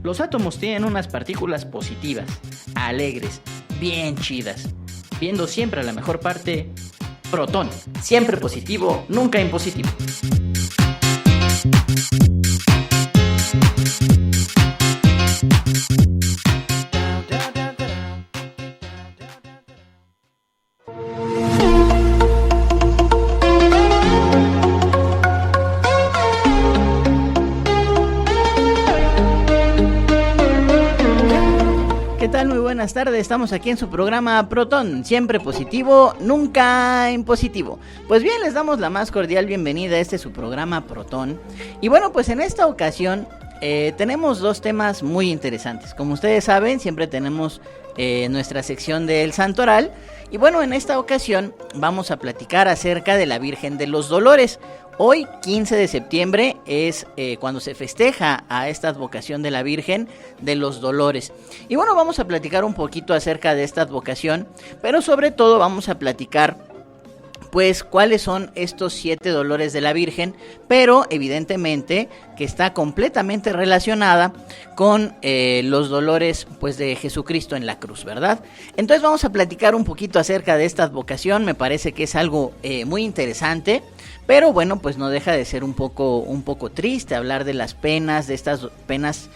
Los átomos tienen unas partículas positivas, alegres, bien chidas. Viendo siempre la mejor parte, protón, siempre positivo, nunca impositivo. Muy buenas tardes, estamos aquí en su programa Protón, siempre positivo, nunca impositivo. Pues bien, les damos la más cordial bienvenida a este su programa Protón. Y bueno, pues en esta ocasión tenemos dos temas muy interesantes. Como ustedes saben, siempre tenemos nuestra sección del Santoral. Y bueno, en esta ocasión vamos a platicar acerca de la Virgen de los Dolores. Hoy, 15 de septiembre, es cuando se festeja a esta advocación de la Virgen de los Dolores. Y bueno, vamos a platicar un poquito acerca de esta advocación, pero sobre todo vamos a platicar, pues, cuáles son estos 7 dolores de la Virgen, pero evidentemente que está completamente relacionada con los dolores, pues, de Jesucristo en la cruz, ¿verdad? Entonces vamos a platicar un poquito acerca de esta advocación. Me parece que es algo muy interesante. Pero bueno, pues no deja de ser un poco triste hablar de las penas, de estas penas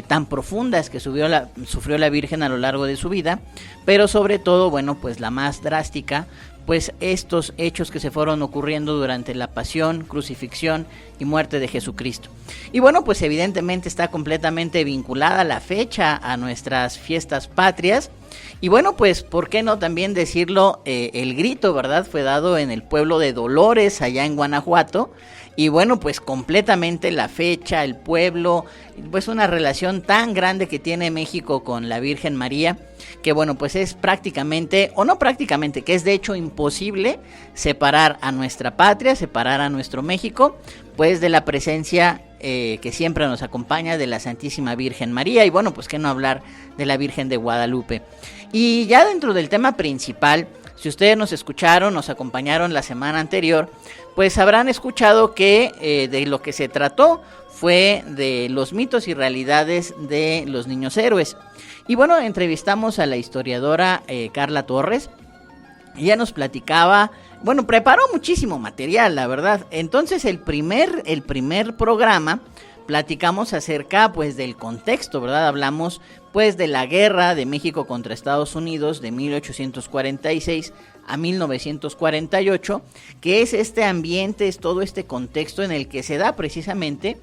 tan profundas que sufrió la Virgen a lo largo de su vida. Pero sobre todo, bueno, pues la más drástica, pues estos hechos que se fueron ocurriendo durante la pasión, crucifixión y muerte de Jesucristo. Y bueno, pues evidentemente está completamente vinculada la fecha a nuestras fiestas patrias. Y bueno, pues, ¿por qué no también decirlo? El grito, ¿verdad? Fue dado en el pueblo de Dolores, allá en Guanajuato. Y bueno, pues completamente la fecha, el pueblo, pues una relación tan grande que tiene México con la Virgen María, que bueno, pues es prácticamente, o no prácticamente, que es de hecho imposible separar a nuestra patria, separar a nuestro México, pues de la presencia que siempre nos acompaña de la Santísima Virgen María. Y bueno, pues qué no hablar de la Virgen de Guadalupe. Y ya dentro del tema principal, si ustedes nos escucharon, nos acompañaron la semana anterior, pues habrán escuchado que de lo que se trató fue de los mitos y realidades de los niños héroes. Y bueno, entrevistamos a la historiadora Carla Torres. Ella nos platicaba, bueno, preparó muchísimo material, la verdad. Entonces el primer programa platicamos acerca, pues, del contexto, ¿verdad? Hablamos, pues, de la guerra de México contra Estados Unidos de 1846 a 1948, que es este ambiente, es todo este contexto en el que se da precisamente,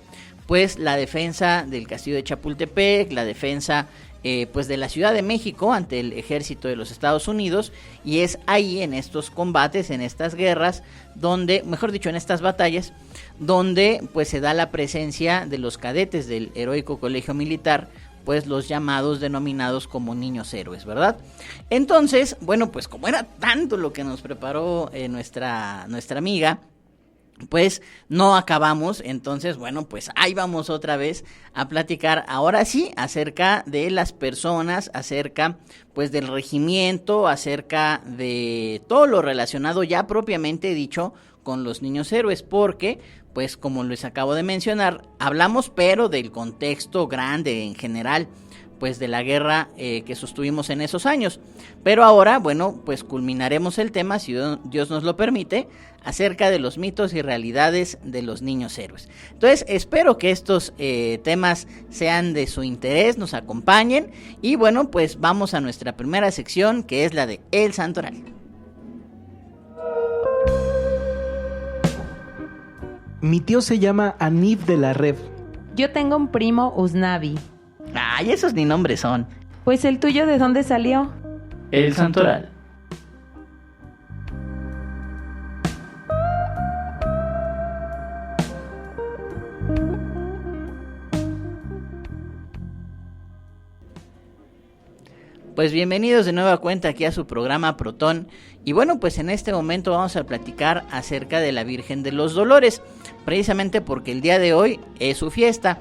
pues, la defensa del castillo de Chapultepec, la defensa pues de la Ciudad de México ante el ejército de los Estados Unidos. Y es ahí, en estos combates, en estas guerras, donde, mejor dicho, en estas batallas, donde pues se da la presencia de los cadetes del heroico colegio militar, pues los llamados, denominados como niños héroes, ¿verdad? Entonces, bueno, pues como era tanto lo que nos preparó nuestra amiga, pues no acabamos. Entonces, bueno, pues ahí vamos otra vez a platicar, ahora sí, acerca de las personas, acerca pues del regimiento, acerca de todo lo relacionado ya propiamente dicho con los niños héroes, porque pues como les acabo de mencionar, hablamos pero del contexto grande en general, pues de la guerra que sostuvimos en esos años. Pero ahora, bueno, pues culminaremos el tema, si Dios nos lo permite, acerca de los mitos y realidades de los niños héroes. Entonces, espero que estos temas sean de su interés, nos acompañen. Y bueno, pues vamos a nuestra primera sección, que es la de El Santoral. Mi tío se llma Anif de la Rev. Yo tengo un primo, Usnavi. Ay, esos ni nombres son. Pues el tuyo, ¿de dónde salió? El Santoral. Pues bienvenidos de nueva cuenta aquí a su programa Protón. Y bueno, pues en este momento vamos a platicar acerca de la Virgen de los Dolores, precisamente porque el día de hoy es su fiesta.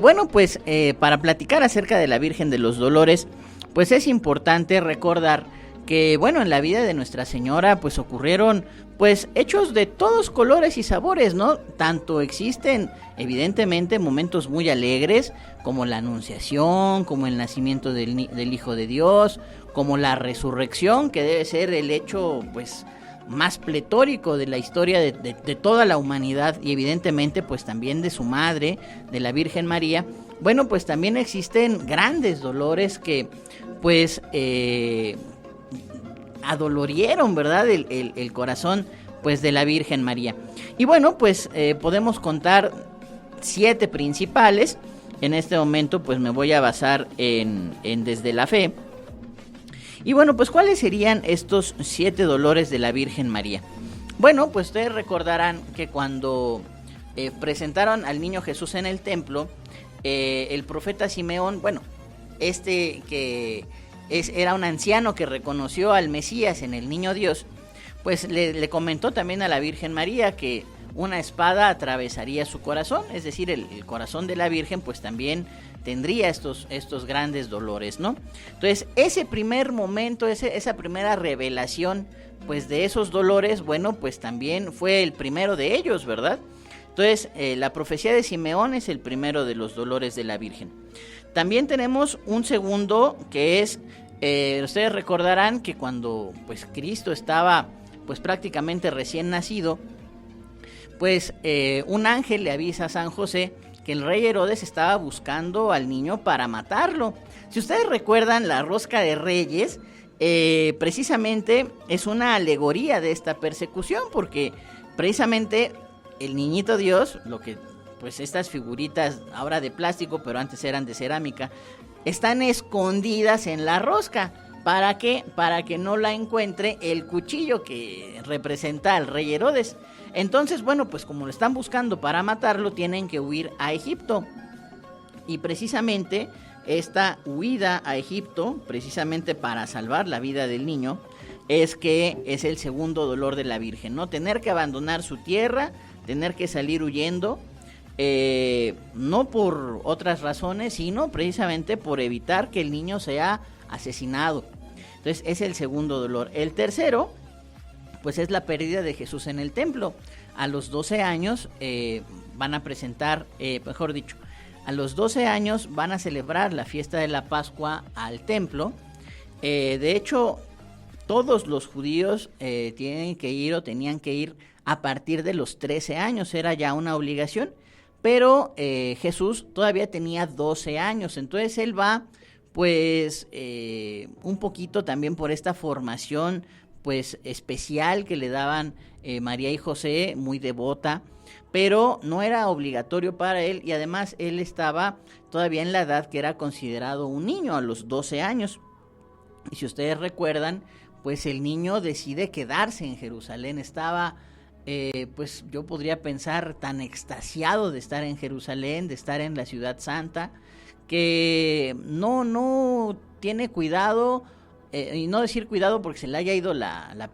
Bueno, pues para platicar acerca de la Virgen de los Dolores, pues es importante recordar que bueno, en la vida de Nuestra Señora pues ocurrieron pues hechos de todos colores y sabores, ¿no? Tanto existen evidentemente momentos muy alegres como la Anunciación, como el nacimiento del Hijo de Dios, como la resurrección, que debe ser el hecho pues más pletórico de la historia de toda la humanidad, y evidentemente pues también de su madre, de la Virgen María. Bueno, pues también existen grandes dolores que pues adolorieron, ¿verdad? El corazón pues de la Virgen María. Y bueno, pues podemos contar 7 principales. En este momento pues me voy a basar en Desde la Fe. Y bueno, pues ¿cuáles serían estos 7 dolores de la Virgen María? Bueno, pues ustedes recordarán que cuando presentaron al niño Jesús en el templo, el profeta Simeón, bueno, que era un anciano que reconoció al Mesías en el niño Dios, pues le comentó también a la Virgen María que una espada atravesaría su corazón, es decir, el corazón de la Virgen pues también tendría estos grandes dolores, ¿no? Entonces, ese primer momento, esa primera revelación pues de esos dolores, bueno, pues también fue el primero de ellos, ¿verdad? Entonces, la profecía de Simeón es el primero de los dolores de la Virgen. También tenemos un segundo que es, ustedes recordarán que cuando pues Cristo estaba pues prácticamente recién nacido, pues un ángel le avisa a San José que el rey Herodes estaba buscando al niño para matarlo. Si ustedes recuerdan, la rosca de Reyes precisamente es una alegoría de esta persecución, porque precisamente el niñito Dios, lo que pues estas figuritas ahora de plástico, pero antes eran de cerámica, están escondidas en la rosca. ¿Para qué? Para que no la encuentre el cuchillo que representa al rey Herodes. Entonces, bueno, pues como lo están buscando para matarlo, tienen que huir a Egipto. Y precisamente esta huida a Egipto, precisamente para salvar la vida del niño, es que es el segundo dolor de la Virgen, ¿no? Tener que abandonar su tierra, tener que salir huyendo, no por otras razones, sino precisamente por evitar que el niño sea asesinado. Entonces es el segundo dolor. El tercero pues es la pérdida de Jesús en el templo. A los 12 años van a presentar, mejor dicho, a los 12 años van a celebrar la fiesta de la Pascua al templo. De hecho, todos los judíos tienen que ir o tenían que ir a partir de los 13 años, era ya una obligación, pero Jesús todavía tenía 12 años, entonces él va pues un poquito también por esta formación pues especial que le daban María y José, muy devota, pero no era obligatorio para él, y además él estaba todavía en la edad que era considerado un niño, a los 12 años. Y si ustedes recuerdan, pues el niño decide quedarse en Jerusalén. Estaba, pues yo podría pensar, tan extasiado de estar en Jerusalén, de estar en la ciudad santa, que no tiene cuidado, y no decir cuidado porque se le haya ido la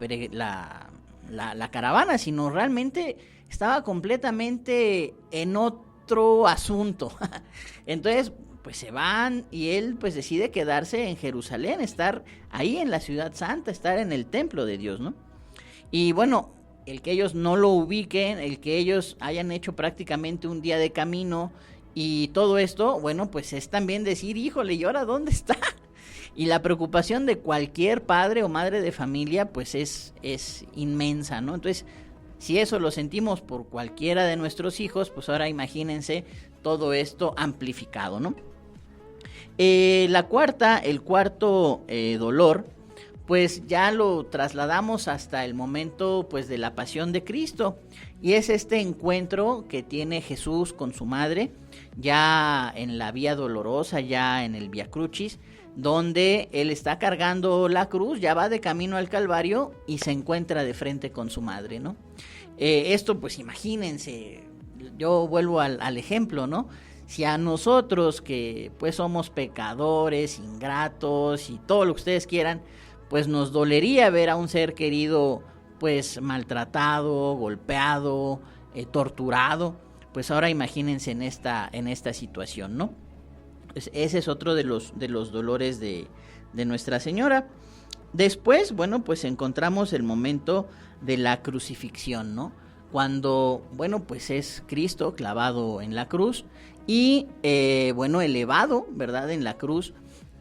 caravana, sino realmente estaba completamente en otro asunto. Entonces, pues se van y él pues decide quedarse en Jerusalén, estar ahí en la ciudad santa, estar en el templo de Dios, ¿no? Y bueno, el que ellos no lo ubiquen, el que ellos hayan hecho prácticamente un día de camino y todo esto, bueno, pues es también decir, híjole, ¿y ahora dónde está? Y la preocupación de cualquier padre o madre de familia pues es inmensa, ¿no? Entonces, si eso lo sentimos por cualquiera de nuestros hijos, pues ahora imagínense todo esto amplificado, ¿no? El cuarto dolor, pues ya lo trasladamos hasta el momento pues de la pasión de Cristo, y es este encuentro que tiene Jesús con su madre ya en la Vía Dolorosa, ya en el Vía Crucis, donde él está cargando la cruz, ya va de camino al Calvario y se encuentra de frente con su madre, ¿no? Esto pues imagínense, yo vuelvo al ejemplo, ¿no? Si a nosotros que pues somos pecadores, ingratos y todo lo que ustedes quieran, pues nos dolería ver a un ser querido pues maltratado, golpeado, torturado, pues ahora imagínense en esta situación, ¿no? Pues ese es otro de los dolores de Nuestra Señora. Después, bueno, pues encontramos el momento de la crucifixión, ¿no? Cuando, bueno, pues es Cristo clavado en la cruz y, bueno, elevado, ¿verdad? En la cruz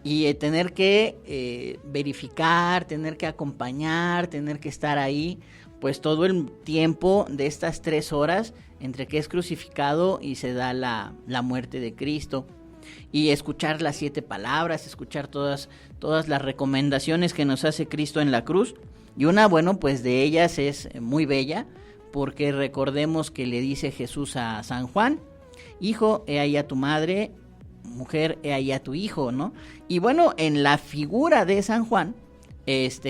y tener que verificar, tener que acompañar, tener que estar ahí, pues todo el tiempo de estas 3 horas entre que es crucificado y se da la muerte de Cristo. Y escuchar las 7 palabras, escuchar todas las recomendaciones que nos hace Cristo en la cruz. Y una, bueno, pues de ellas es muy bella, porque recordemos que le dice Jesús a San Juan: hijo, he ahí a tu madre, mujer, he ahí a tu hijo, ¿no? Y bueno, en la figura de San Juan,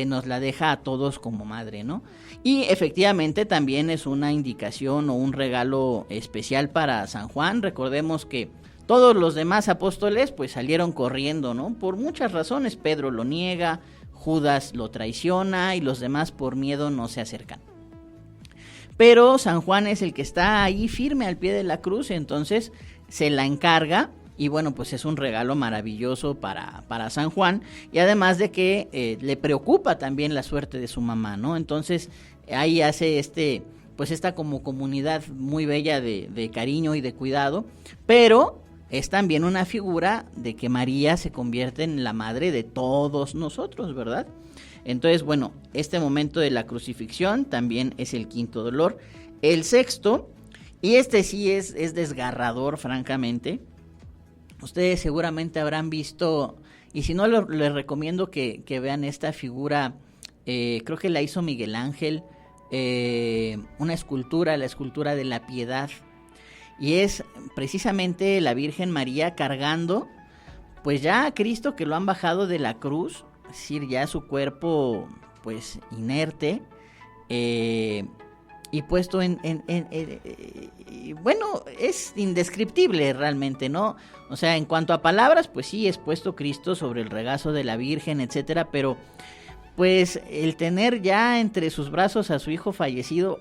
nos la deja a todos como madre, ¿no? Y efectivamente también es una indicación o un regalo especial para San Juan. Recordemos que todos los demás apóstoles pues salieron corriendo, ¿no? Por muchas razones. Pedro lo niega, Judas lo traiciona y los demás por miedo no se acercan. Pero San Juan es el que está ahí firme al pie de la cruz, entonces se la encarga. Y bueno, pues es un regalo maravilloso para San Juan. Y además de que le preocupa también la suerte de su mamá, ¿no? Entonces ahí hace pues esta como comunidad muy bella de cariño y de cuidado. Pero es también una figura de que María se convierte en la madre de todos nosotros, ¿verdad? Entonces, bueno, este momento de la crucifixión también es el 5º dolor. El 6º, y sí es desgarrador, francamente. Ustedes seguramente habrán visto, y si no, les recomiendo que vean esta figura. Creo que la hizo Miguel Ángel, una escultura, la escultura de la Piedad. Y es precisamente la Virgen María cargando, pues ya a Cristo, que lo han bajado de la cruz, es decir, ya su cuerpo pues inerte, y puesto bueno, es indescriptible realmente, ¿no? O sea, en cuanto a palabras, pues sí, es puesto Cristo sobre el regazo de la Virgen, etcétera, pero pues el tener ya entre sus brazos a su hijo fallecido,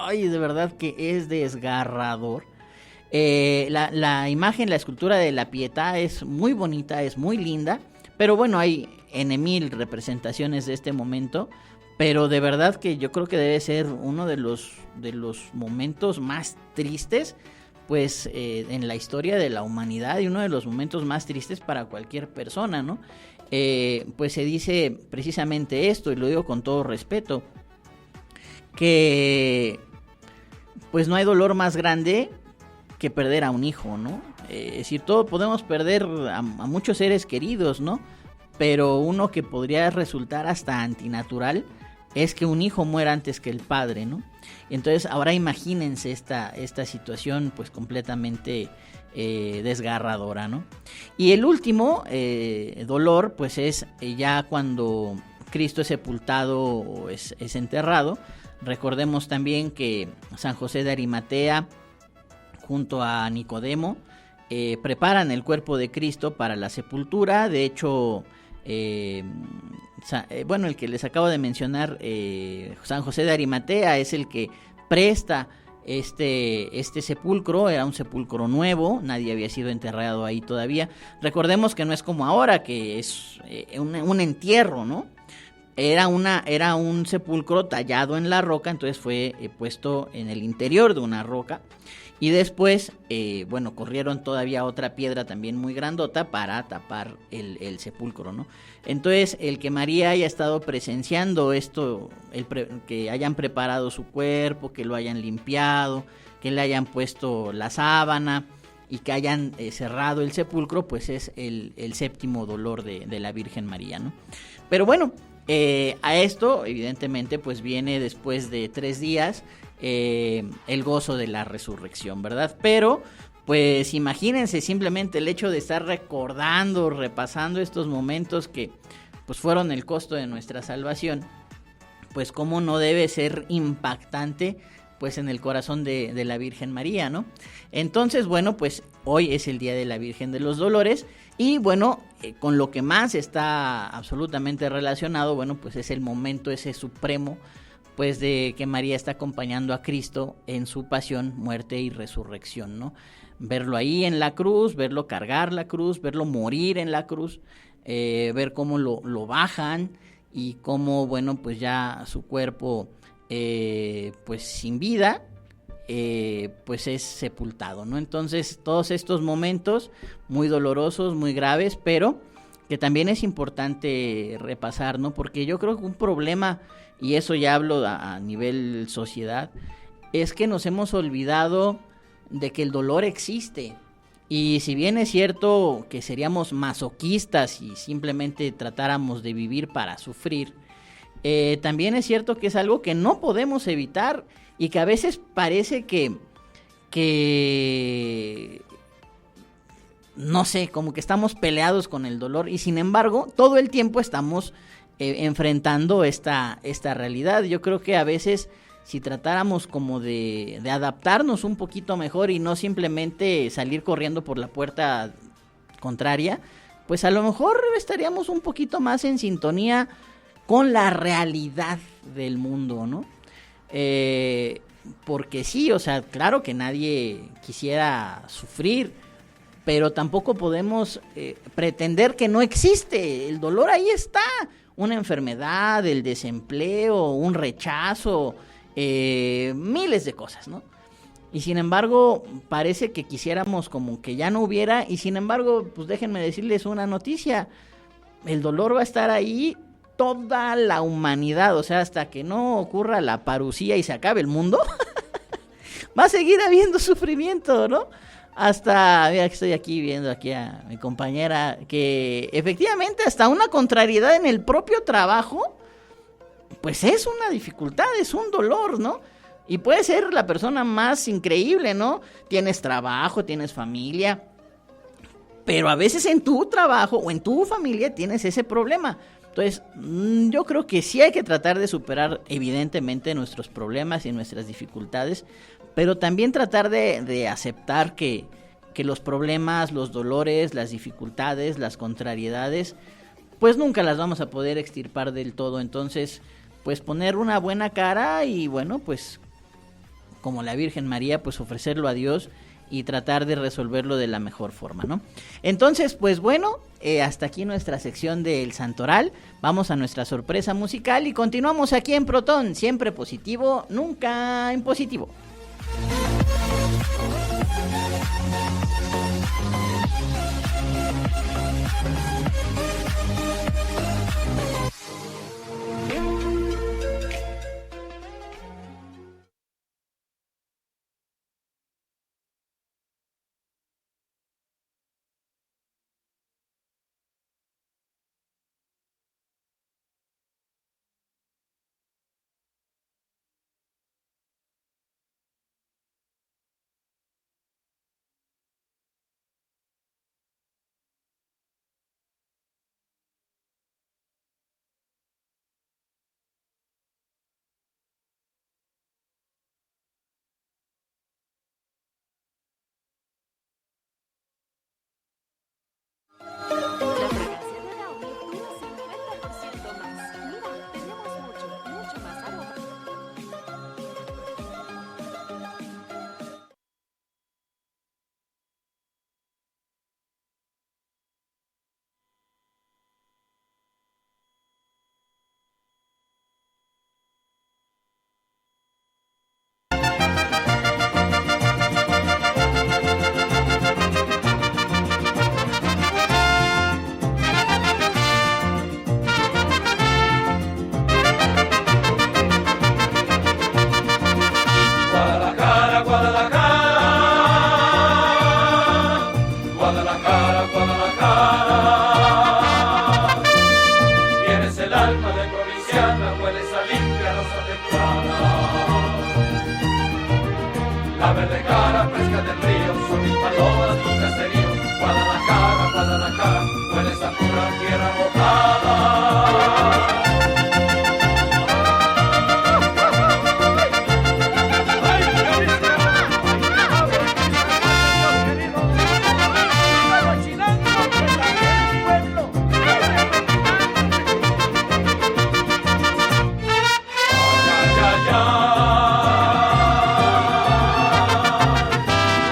¡ay! De verdad que es desgarrador. La imagen, la escultura de la Pietà es muy bonita, es muy linda, pero bueno, hay N.000 representaciones de este momento, pero de verdad que yo creo que debe ser uno de los momentos más tristes, pues en la historia de la humanidad, y uno de los momentos más tristes para cualquier persona, ¿no? Pues se dice precisamente esto, y lo digo con todo respeto, que pues no hay dolor más grande que perder a un hijo, ¿no? Es decir, todos podemos perder a muchos seres queridos, ¿no? Pero uno que podría resultar hasta antinatural es que un hijo muera antes que el padre, ¿no? Entonces ahora imagínense esta situación pues completamente desgarradora, ¿no? Y el último dolor pues es ya cuando Cristo es sepultado o es enterrado. Recordemos también que San José de Arimatea junto a Nicodemo preparan el cuerpo de Cristo para la sepultura. De hecho, bueno, el que les acabo de mencionar, San José de Arimatea, es el que presta este sepulcro. Era un sepulcro nuevo, nadie había sido enterrado ahí todavía. Recordemos que no es como ahora, que es un entierro, ¿no? Era un sepulcro tallado en la roca, entonces fue puesto en el interior de una roca. Y después, bueno, corrieron todavía otra piedra también muy grandota para tapar el sepulcro, ¿no? Entonces, el que María haya estado presenciando esto, que hayan preparado su cuerpo, que lo hayan limpiado, que le hayan puesto la sábana y que hayan cerrado el sepulcro, pues es el 7º dolor de la Virgen María, ¿no? Pero bueno, a esto, evidentemente, pues viene después de 3 días el gozo de la resurrección, ¿verdad? Pero pues imagínense simplemente el hecho de estar recordando, repasando estos momentos que pues fueron el costo de nuestra salvación, pues cómo no debe ser impactante pues en el corazón de la Virgen María, ¿no? Entonces, bueno, pues hoy es el día de la Virgen de los Dolores y bueno, con lo que más está absolutamente relacionado, bueno, pues es el momento ese supremo pues de que María está acompañando a Cristo en su pasión, muerte y resurrección, ¿no? Verlo ahí en la cruz, verlo cargar la cruz, verlo morir en la cruz, ver cómo lo bajan y cómo, bueno, pues ya su cuerpo, pues sin vida, pues es sepultado, ¿no? Entonces todos estos momentos muy dolorosos, muy graves, pero que también es importante repasar, ¿no? Porque yo creo que un problema, y eso ya hablo a nivel sociedad, es que nos hemos olvidado de que el dolor existe. Y si bien es cierto que seríamos masoquistas y simplemente tratáramos de vivir para sufrir, también es cierto que es algo que no podemos evitar y que a veces parece que no sé, como que estamos peleados con el dolor y sin embargo todo el tiempo estamos enfrentando esta realidad. Yo creo que a veces si tratáramos como de adaptarnos un poquito mejor y no simplemente salir corriendo por la puerta contraria, pues a lo mejor estaríamos un poquito más en sintonía con la realidad del mundo, ¿no? Porque sí, o sea, claro que nadie quisiera sufrir, pero tampoco podemos pretender que no existe. El dolor ahí está, una enfermedad, el desempleo, un rechazo, miles de cosas, ¿no? Y sin embargo, parece que quisiéramos como que ya no hubiera, y sin embargo, pues déjenme decirles una noticia, el dolor va a estar ahí toda la humanidad, o sea, hasta que no ocurra la parucía y se acabe el mundo, va a seguir habiendo sufrimiento, ¿no? Hasta, mira que estoy aquí viendo aquí a mi compañera, que efectivamente hasta una contrariedad en el propio trabajo, pues es una dificultad, es un dolor, ¿no? Y puede ser la persona más increíble, ¿no? Tienes trabajo, tienes familia, pero a veces en tu trabajo o en tu familia tienes ese problema. Entonces, yo creo que sí hay que tratar de superar evidentemente nuestros problemas y nuestras dificultades, pero también tratar de aceptar que los problemas, los dolores, las dificultades, las contrariedades, pues nunca las vamos a poder extirpar del todo. Entonces, pues poner una buena cara y bueno, pues como la Virgen María, pues ofrecerlo a Dios y tratar de resolverlo de la mejor forma, ¿no? Entonces, pues bueno, hasta aquí nuestra sección del Santoral. Vamos a nuestra sorpresa musical y continuamos aquí en Protón, siempre positivo, nunca impositivo.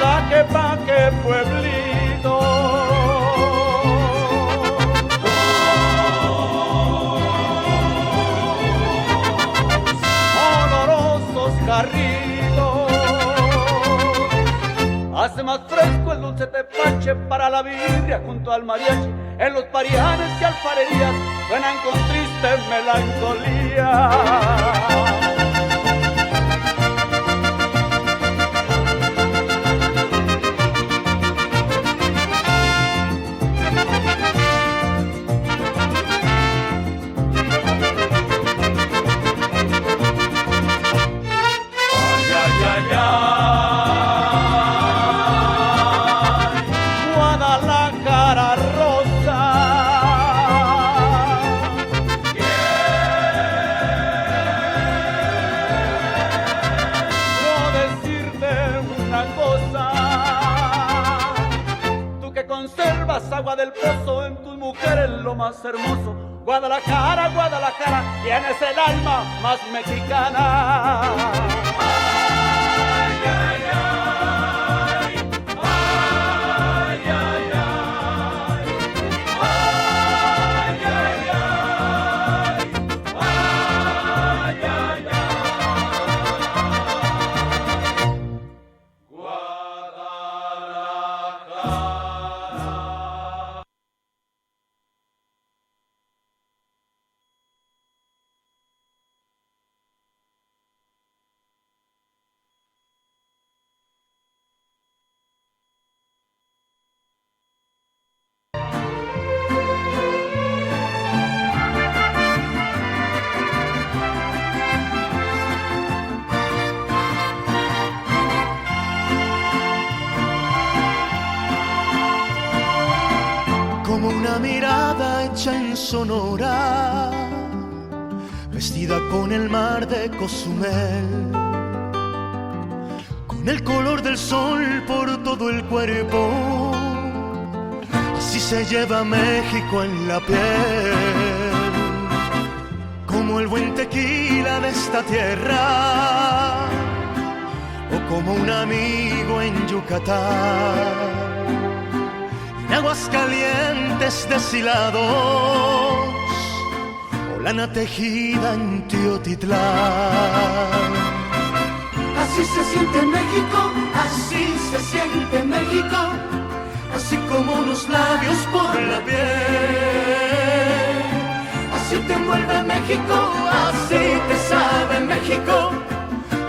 La más fresco, el dulce tepache para la birria junto al mariachi. En los parianes y alfarerías suenan con triste melancolía. Agua del pozo en tus mujeres lo más hermoso. Guadalajara, Guadalajara, tienes el alma más mexicana. Ay, ay, ay, ay, ay, ay, ay, ay, ay, ay, ay. Como una mirada hecha en Sonora, vestida con el mar de Cozumel, con el color del sol por todo el cuerpo, así se lleva México en la piel. Como el buen tequila de esta tierra, o como un amigo en Yucatán. En Aguascalientes deshilados, o lana tejida en Teotitlán. Así se siente México, así se siente México, así como unos labios por la piel. Así te envuelve México, así te sabe México,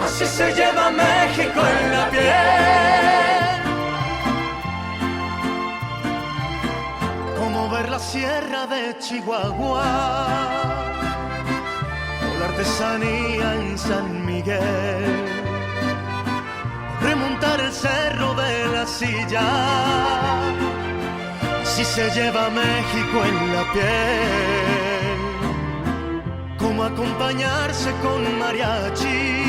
así se lleva México en la piel. Como ver la sierra de Chihuahua, o la artesanía en San Miguel, remontar el cerro de la Silla, así se lleva México en la piel. Como acompañarse con mariachi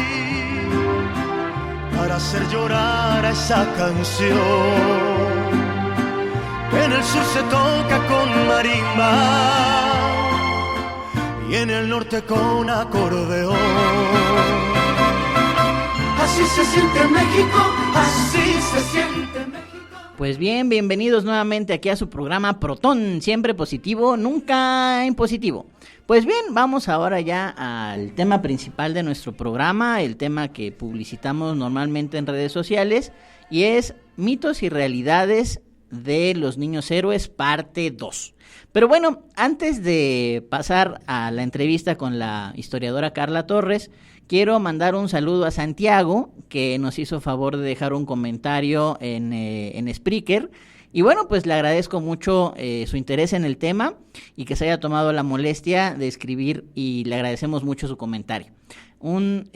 para hacer llorar a esa canción. En el sur se toca con marimba y en el norte con acordeón. así se siente México, así se siente México. Pues bien, bienvenidos nuevamente aquí a su programa Protón, siempre positivo, nunca impositivo. Pues bien, vamos ahora ya al tema principal de nuestro programa, el tema que publicitamos normalmente en redes sociales, y es mitos y realidades de los niños héroes, parte 2. Pero bueno, antes de pasar a la entrevista con la historiadora Carla Torres, quiero mandar un saludo a Santiago, que nos hizo favor de dejar un comentario en Spreaker. Y bueno, pues le agradezco mucho su interés en el tema y que se haya tomado la molestia de escribir, y le agradecemos mucho su comentario. Un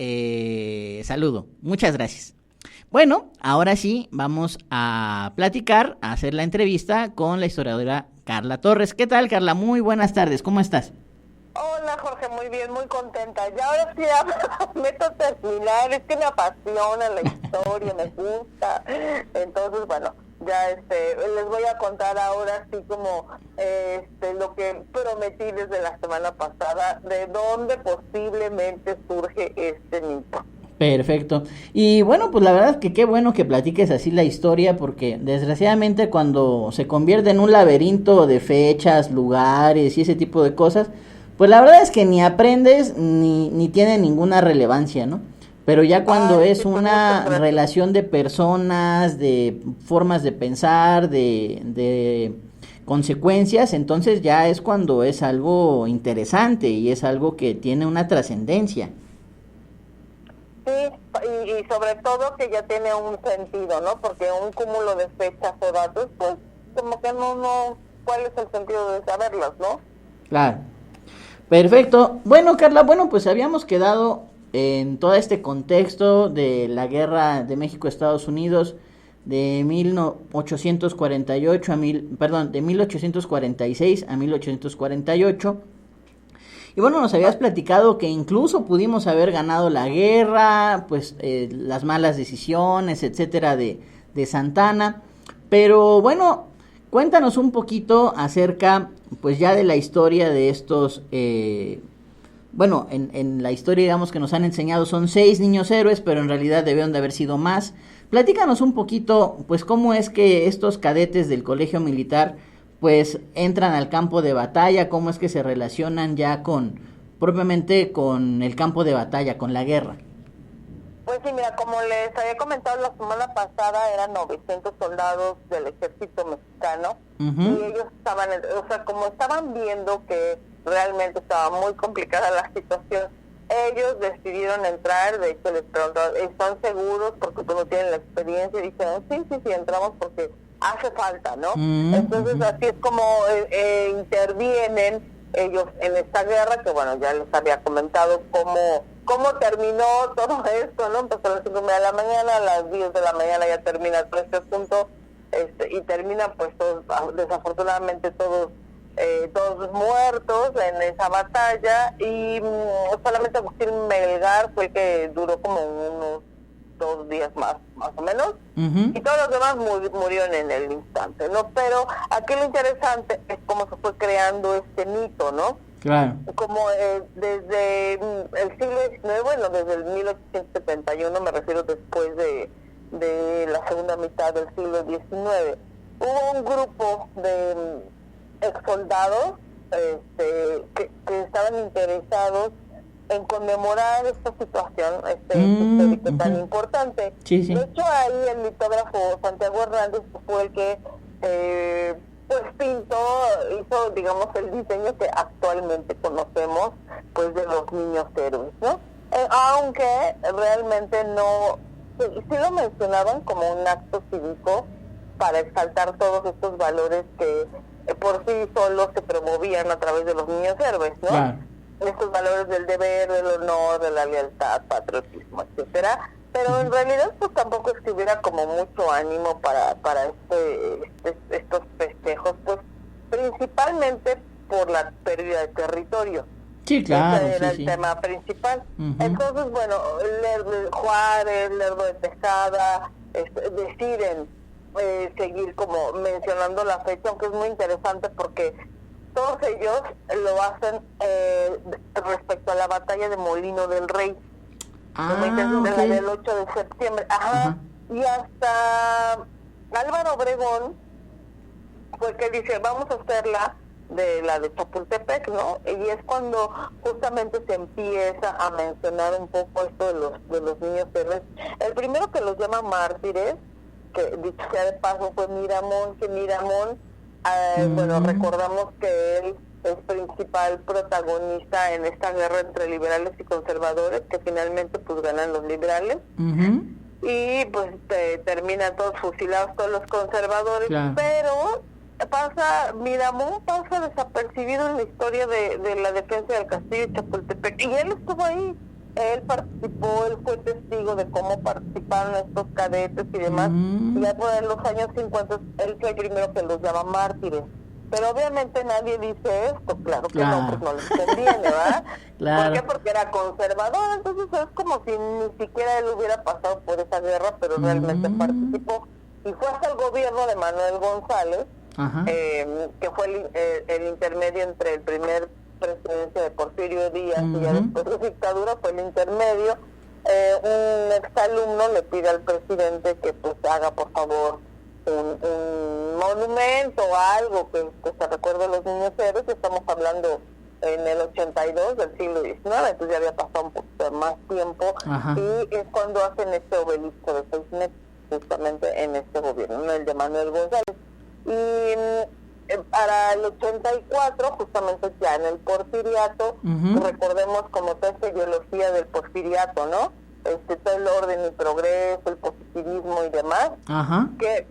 saludo, muchas gracias. Bueno, ahora sí, vamos a platicar, a hacer la entrevista con la historiadora Carla Torres. ¿Qué tal, Carla? Muy buenas tardes, ¿cómo estás? Hola, Jorge, muy bien, muy contenta. Ya ahora sí ya meto a terminar, es que me apasiona la historia, me gusta. Entonces, bueno, ya les voy a contar ahora sí como lo que prometí desde la semana pasada, de dónde posiblemente surge este mito. Perfecto. Y bueno, pues la verdad es que qué bueno que platiques así la historia, porque desgraciadamente cuando se convierte en un laberinto de fechas, lugares y ese tipo de cosas, pues la verdad es que ni aprendes ni tiene ninguna relevancia, ¿no? Pero ya cuando es sí, pues, una muchas gracias. relación de personas, de formas de pensar, de consecuencias, entonces ya es cuando es algo interesante y es algo que tiene una trascendencia. Sí, y sobre todo que ya tiene un sentido, ¿no? Porque un cúmulo de fechas o datos, pues como que no, ¿cuál es el sentido de saberlas, no? Claro. Perfecto. Bueno, Carla, pues habíamos quedado en todo este contexto de la guerra de México-Estados Unidos de 1848 de 1846 a 1848. Y bueno, nos habías platicado que incluso pudimos haber ganado la guerra, pues las malas decisiones, etcétera, de Santana. Pero bueno, cuéntanos un poquito acerca, pues ya de la historia de estos, en la historia, digamos, que nos han enseñado son 6 niños héroes, pero en realidad debieron de haber sido más. Platícanos un poquito, pues, cómo es que estos cadetes del colegio militar, pues, entran al campo de batalla, cómo es que se relacionan ya propiamente con el campo de batalla, con la guerra. Pues sí, mira, como les había comentado la semana pasada, eran 900 soldados del ejército mexicano, y ellos estaban, o sea, como estaban viendo que realmente estaba muy complicada la situación, ellos decidieron entrar. De hecho les preguntaron, ¿están seguros? Porque pues no tienen la experiencia, y dijeron, sí, entramos porque hace falta, ¿no? Entonces así es como intervienen ellos en esta guerra, que bueno, ya les había comentado cómo terminó todo esto, ¿no? Empezó a las 5:30 de la mañana, a las 10 de la mañana ya termina todo este asunto, y terminan pues todos, desafortunadamente todos muertos en esa batalla, y solamente Agustín Melgar fue el que duró como unos 2 días más o menos, y todos los demás murieron en el instante, ¿no? Pero aquí lo interesante es cómo se fue creando este mito, ¿no? Claro. Como desde el siglo XIX, bueno, desde el 1871, me refiero después de la segunda mitad del siglo XIX, hubo un grupo de ex soldados que estaban interesados en conmemorar esta situación histórica tan importante. Sí. De hecho, ahí el litógrafo Santiago Hernández fue el que pues hizo, digamos, el diseño que actualmente conocemos, pues, de los niños héroes, ¿no? Aunque realmente no, sí lo mencionaban como un acto cívico para exaltar todos estos valores que por sí solos se promovían a través de los niños héroes, ¿no? Claro. Estos valores del deber, del honor, de la lealtad, patriotismo, etcétera. Pero en realidad pues tampoco es que hubiera como mucho ánimo para estos festejos, pues principalmente por la pérdida de territorio. Sí, claro. Ese era el tema principal. Entonces, bueno, Juárez, Lerdo de Tejada, deciden seguir como mencionando la fecha, aunque es muy interesante porque todos ellos lo hacen respecto a la batalla de Molino del Rey. Okay. Del 8 de septiembre. Y hasta Álvaro Obregón fue que dice, vamos a hacerla de la de Chapultepec, ¿no? Y es cuando justamente se empieza a mencionar un poco esto de los niños héroes. El primero que los llama mártires, que dicho sea de paso, fue Miramón, bueno, recordamos que él es principal protagonista en esta guerra entre liberales y conservadores, que finalmente pues ganan los liberales, y pues terminan todos fusilados todos los conservadores, claro. Pero Miramón pasa desapercibido en la historia de la defensa del castillo de Chapultepec, y él estuvo ahí. Él participó, él fue testigo de cómo participaron estos cadetes y demás, y ya por los años 50 él fue el primero que los llama mártires. Pero obviamente nadie dice esto, claro que no, pues no les conviene, ¿verdad? Claro. ¿Por qué? Porque era conservador, entonces es como si ni siquiera él hubiera pasado por esa guerra, pero realmente participó. Y fue hasta el gobierno de Manuel González, que fue el intermedio entre el primer presidencia de Porfirio Díaz y ya después de la dictadura, fue el intermedio. Un exalumno le pide al presidente que pues haga por favor un monumento o algo que se recuerde a los niños héroes. Estamos hablando en el 82 del siglo XIX, entonces ya había pasado un poquito de más tiempo. Ajá. Y es cuando hacen este obelisco de 6 metros, justamente en este gobierno, ¿no? El de Manuel González. Y para el 84, justamente ya en el porfiriato, recordemos como toda esta ideología del porfiriato, ¿no? Todo el orden y progreso, el positivismo y demás, Ajá. que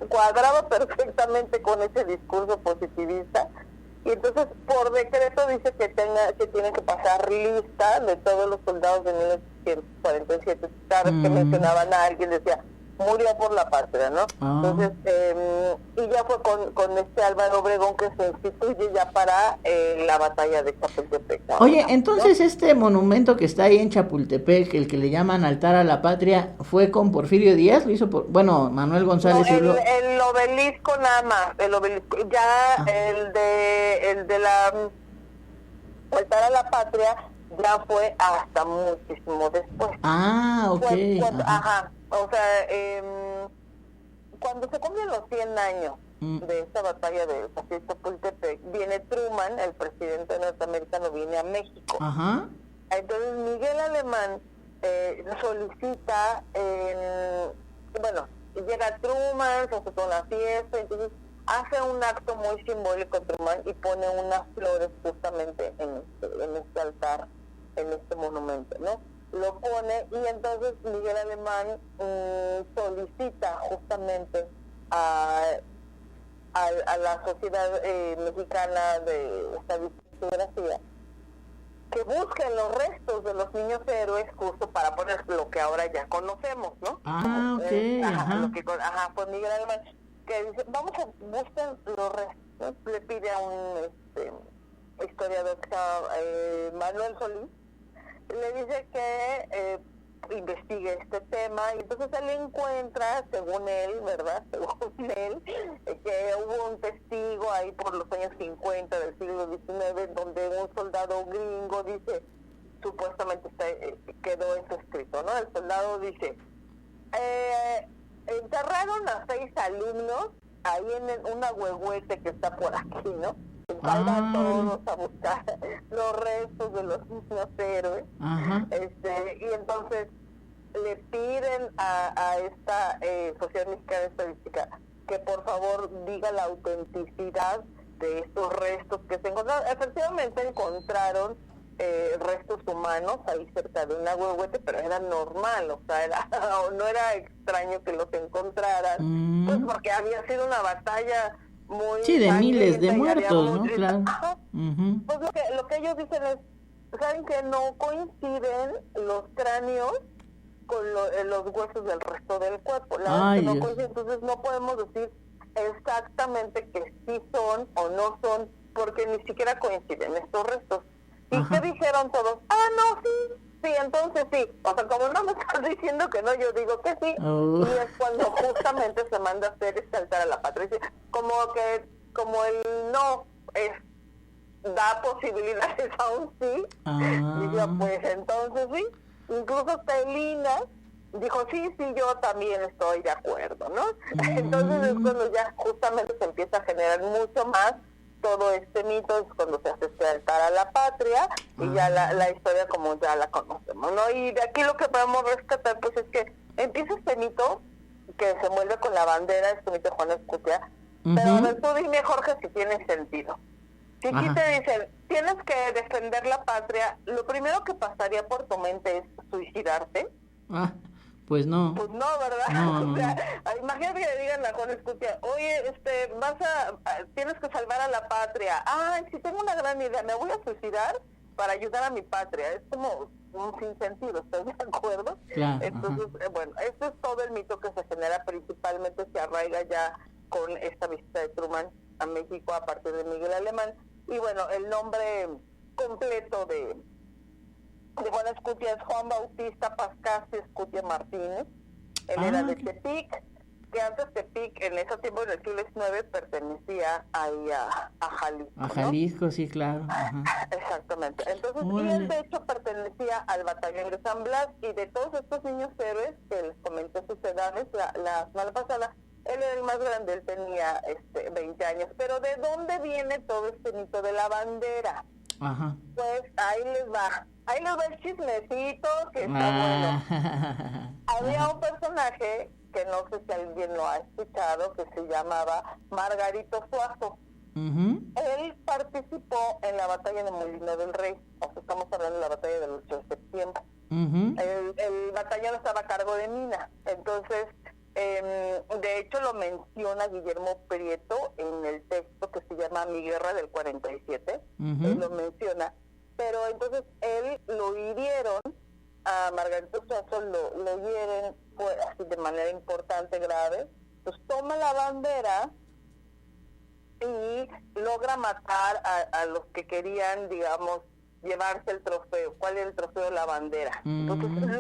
cuadraba perfectamente con ese discurso positivista. Y entonces por decreto dice que tiene que pasar lista de todos los soldados de 1847. Cada vez que mencionaban a alguien decía murió por la patria, ¿no? Entonces y ya fue con Álvaro Obregón que se instituye ya para la batalla de Chapultepec, ¿no? Oye, entonces este monumento que está ahí en Chapultepec, el que le llaman Altar a la Patria, ¿fue con Porfirio Díaz? ¿Lo hizo Manuel González? No, el obelisco nada más, el obelisco, ya el de la Altar a la Patria ya fue hasta muchísimo después. Ok. O sea, cuando se cumplen los 100 años de esta batalla de Chapultepec, viene Truman, el presidente norteamericano, viene a México. Ajá. Entonces Miguel Alemán solicita, llega Truman, se hace toda una fiesta, entonces hace un acto muy simbólico Truman y pone unas flores justamente en este altar, en este monumento, ¿no? Lo pone y entonces Miguel Alemán solicita justamente a la sociedad mexicana de esta bibliografía que busquen los restos de los niños héroes justo para poner lo que ahora ya conocemos, ¿no? Pues Miguel Alemán que dice, vamos a buscar los restos, le pide a un historiador Manuel Solís, le dice que investigue este tema y entonces él encuentra, según él, ¿verdad? Según él, que hubo un testigo ahí por los años 50 del siglo XIX donde un soldado gringo dice, supuestamente quedó eso escrito, ¿no? El soldado dice, enterraron a 6 alumnos ahí en una huehuete que está por aquí, ¿no? Salgan todos a buscar los restos de los niños héroes. Y entonces le piden a esta Sociedad Mexicana de Estadística que por favor diga la autenticidad de estos restos que se encontraron. Efectivamente encontraron restos humanos ahí cerca de una huehuete, pero era normal, o sea, no era extraño que los encontraran, pues porque había sido una batalla muy de miles de muertos, ¿no? Claro. Pues lo que ellos dicen es, saben que no coinciden los cráneos con los huesos del resto del cuerpo, no coinciden, entonces no podemos decir exactamente que sí son o no son, porque ni siquiera coinciden estos restos. ¿Y qué dijeron todos? No, sí, entonces sí. O sea, como no me estás diciendo que no, yo digo que sí. Y es cuando justamente se manda a hacer este altar a la patria. Como el no da posibilidades a un sí, y yo pues entonces sí. Incluso Celina dijo, sí, yo también estoy de acuerdo, ¿no? Entonces es cuando ya justamente se empieza a generar mucho más todo este mito, es cuando se hace este altar a la patria y ya la historia como ya la conocemos, ¿no? Y de aquí lo que podemos rescatar pues es que empieza este mito que se envuelve con la bandera, este mito de Juan Escutia, pero a ver, tú dime, Jorge, si tiene sentido. Si aquí te dicen, tienes que defender la patria, lo primero que pasaría por tu mente es suicidarte. Pues no. Pues no, ¿verdad? No. O sea, imagínate que le digan a Juan Escutia, oye, tienes que salvar a la patria. Si tengo una gran idea, me voy a suicidar para ayudar a mi patria. Es como un sinsentido, ¿estás de acuerdo? Claro. Entonces, bueno, este es todo el mito que se genera, principalmente se arraiga ya con esta visita de Truman a México a partir de Miguel Alemán. Y bueno, el nombre completo de Juan Escutia es Juan Bautista Pascasio Escutia Martínez. Él era de Tepic, que antes Tepic, en ese tiempo, en el siglo XIX, pertenecía ahí a Jalisco. A Jalisco, ¿no? Sí, claro. Exactamente. Entonces, y él de hecho pertenecía al batallón de San Blas, y de todos estos niños héroes que les comenté sus edades la semana pasada, él era el más grande, él tenía 20 años. Pero ¿de dónde viene todo este mito de la bandera? Ajá. Pues ahí les va el chismecito que está bueno. Había un personaje que no sé si alguien lo ha escuchado, que se llamaba Margarito Suazo. Él participó en la batalla de Molino del Rey, o sea, estamos hablando de la batalla del 8 de septiembre. El batallón estaba a cargo de Mina, entonces, de hecho lo menciona Guillermo Prieto en el texto que se llama Mi Guerra del 47, él lo menciona, pero entonces él lo hirieron, a Margarito Suazo lo hieren pues, así de manera importante, grave, pues toma la bandera y logra matar a los que querían, digamos, llevarse el trofeo. ¿Cuál era el trofeo? La bandera. Entonces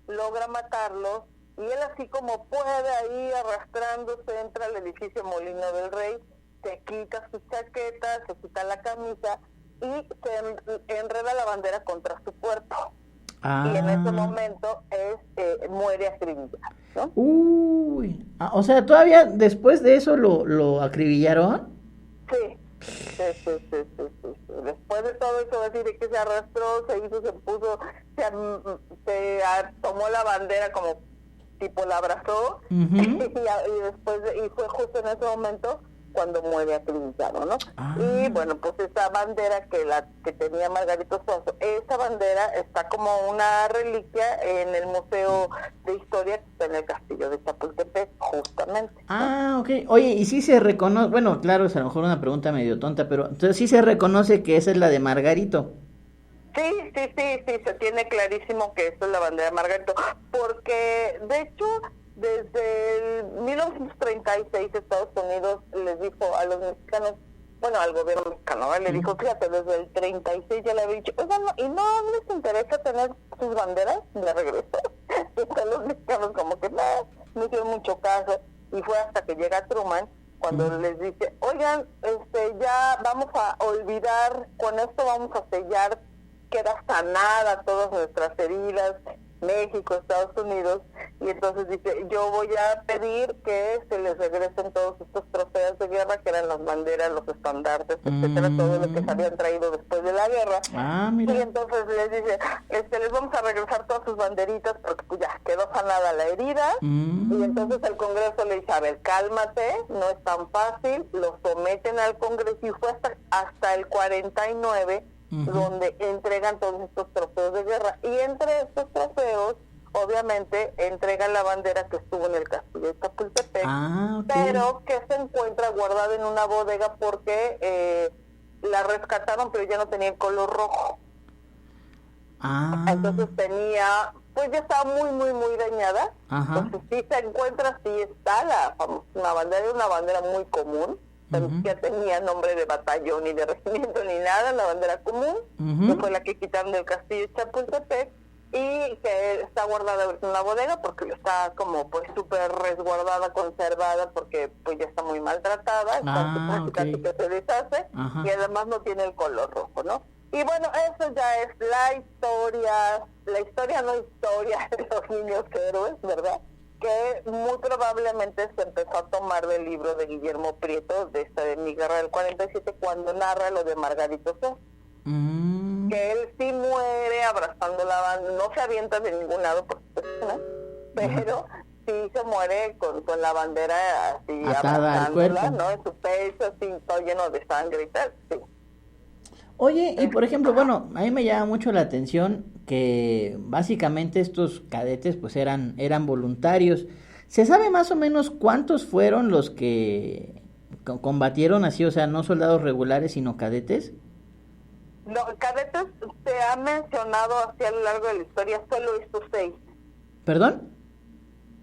logra matarlos, y él así como puede, ahí arrastrándose, entra al edificio Molino del Rey, se quita su chaqueta, se quita la camisa y se enreda la bandera contra su cuerpo. Y en ese momento muere acribillado, ¿no? Uy, o sea, todavía después de eso lo acribillaron. Sí. Después de todo eso, decir que se arrastró, se puso, tomó la bandera como tipo la abrazó, y después y fue justo en ese momento cuando muere acribillado, ¿no? Y bueno, pues esa bandera que tenía Margarito Suazo, esa bandera está como una reliquia en el Museo de Historia que está en el Castillo de Chapultepec, justamente, ¿no? Ok. Oye, y sí se reconoce, bueno, claro, es a lo mejor una pregunta medio tonta, pero entonces sí se reconoce que esa es la de Margarito. Sí, se tiene clarísimo que esta es la bandera de Margarito, porque de hecho desde el 1936 Estados Unidos les dijo a los mexicanos, bueno, al gobierno mexicano, le dijo, fíjate, desde el 36 ya le había dicho, oigan, ¿y no les interesa tener sus banderas de regreso? Y entonces los mexicanos como que no hicieron mucho caso, y fue hasta que llega Truman cuando les dice, oigan, ya vamos a olvidar, con esto vamos a sellar, queda sanada todas nuestras heridas, México, Estados Unidos, y entonces dice, yo voy a pedir que se les regresen todos estos trofeos de guerra, que eran las banderas, los estandartes, etcétera, todo lo que se habían traído después de la guerra. Mira. Y entonces les dice, les vamos a regresar todas sus banderitas, porque pues ya quedó sanada la herida, y entonces el Congreso le dice, a ver, cálmate, no es tan fácil, lo someten al Congreso, y fue hasta el 49 donde entregan todos estos trofeos de guerra, y entre estos trofeos obviamente entregan la bandera que estuvo en el Castillo de Chapultepec, pero que se encuentra guardada en una bodega porque la rescataron, pero ya no tenía el color rojo. Entonces tenía, pues ya estaba muy dañada. Entonces sí se encuentra, sí está una bandera muy común. Ya tenía nombre de batallón ni de regimiento ni nada, la bandera común, que fue la que quitaron del Castillo de Chapultepec, y que está guardada en una bodega porque está como pues súper resguardada, conservada, porque pues ya está muy maltratada, casi que se deshace, y además no tiene el color rojo, ¿no? Y bueno, eso ya es la historia no historia de los niños héroes, ¿verdad? Que muy probablemente se empezó a tomar del libro de Guillermo Prieto, de Mi Guerra del 47, cuando narra lo de Margarito Suazo. Que él sí muere abrazando la bandera, no se avienta de ningún lado, por supuesto, ¿no? Pero sí se muere con la bandera así atada abrazándola, ¿no? En su pecho, así todo lleno de sangre y tal, sí. Oye, y por ejemplo, bueno, a mí me llama mucho la atención que básicamente estos cadetes pues eran voluntarios. ¿Se sabe más o menos cuántos fueron los que combatieron así, o sea, no soldados regulares, sino cadetes? No, cadetes se ha mencionado así a lo largo de la historia solo estos 6. ¿Perdón?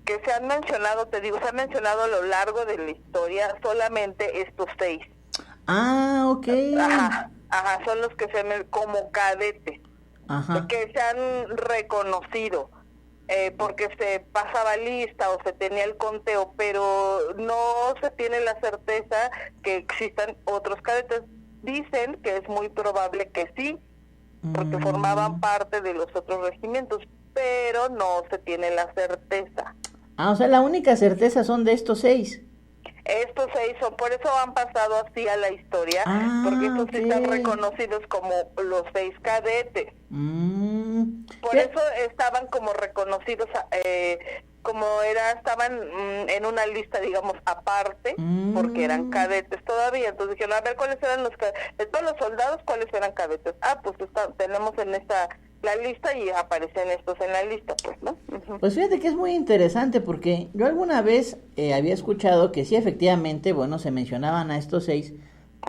Que se han mencionado, te digo, se ha mencionado a lo largo de la historia solamente estos 6. Ok. Ajá, son los que se ven como cadetes, que se han reconocido, porque se pasaba lista o se tenía el conteo, pero no se tiene la certeza que existan otros cadetes. Dicen que es muy probable que sí, porque formaban parte de los otros regimientos, pero no se tiene la certeza. O sea, la única certeza son de estos 6. Estos 6 son, por eso han pasado así a la historia, porque estos sí están reconocidos como los 6 cadetes. Por eso estaban como reconocidos, estaban en una lista, digamos, aparte, porque eran cadetes todavía. Entonces dijeron, a ver, ¿cuáles eran de todos los soldados, cuáles eran cadetes? Pues tenemos en esta la lista y aparecen estos en la lista, pues, ¿no? Pues fíjate que es muy interesante porque yo alguna vez había escuchado que sí, efectivamente, bueno, se mencionaban a estos 6,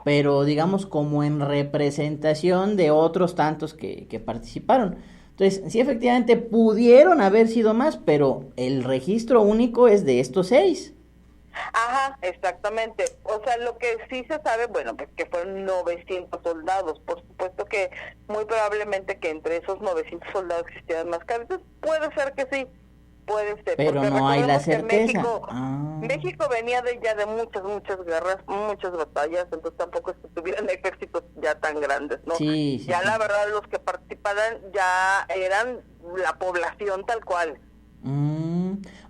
pero digamos como en representación de otros tantos que participaron. Entonces, sí, efectivamente pudieron haber sido más, pero el registro único es de estos 6. Ajá, exactamente. O sea, lo que sí se sabe, bueno, pues que fueron 900 soldados. Por supuesto que muy probablemente que entre esos 900 soldados existieran más cadetes. Puede ser que sí, puede ser. Pero no hay la certeza. México venía ya de muchas guerras, muchas batallas, entonces tampoco es que tuvieran ejércitos ya tan grandes, ¿no? Sí, ya la verdad los que participaban ya eran la población tal cual.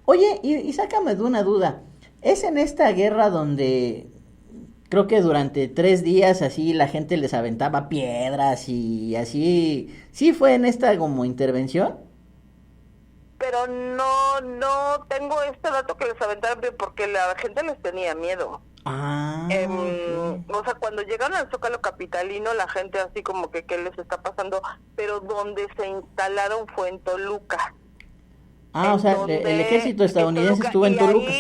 Oye, y sácame de una duda. ¿Es en esta guerra donde creo que durante 3 días así la gente les aventaba piedras y así? ¿Sí fue en esta como intervención? Pero no tengo este dato que les aventaron porque la gente les tenía miedo. Okay. O sea, cuando llegaron al Zócalo capitalino, la gente así como que ¿qué les está pasando? Pero donde se instalaron fue en Toluca. O sea, el ejército estadounidense estuvo en Toluca.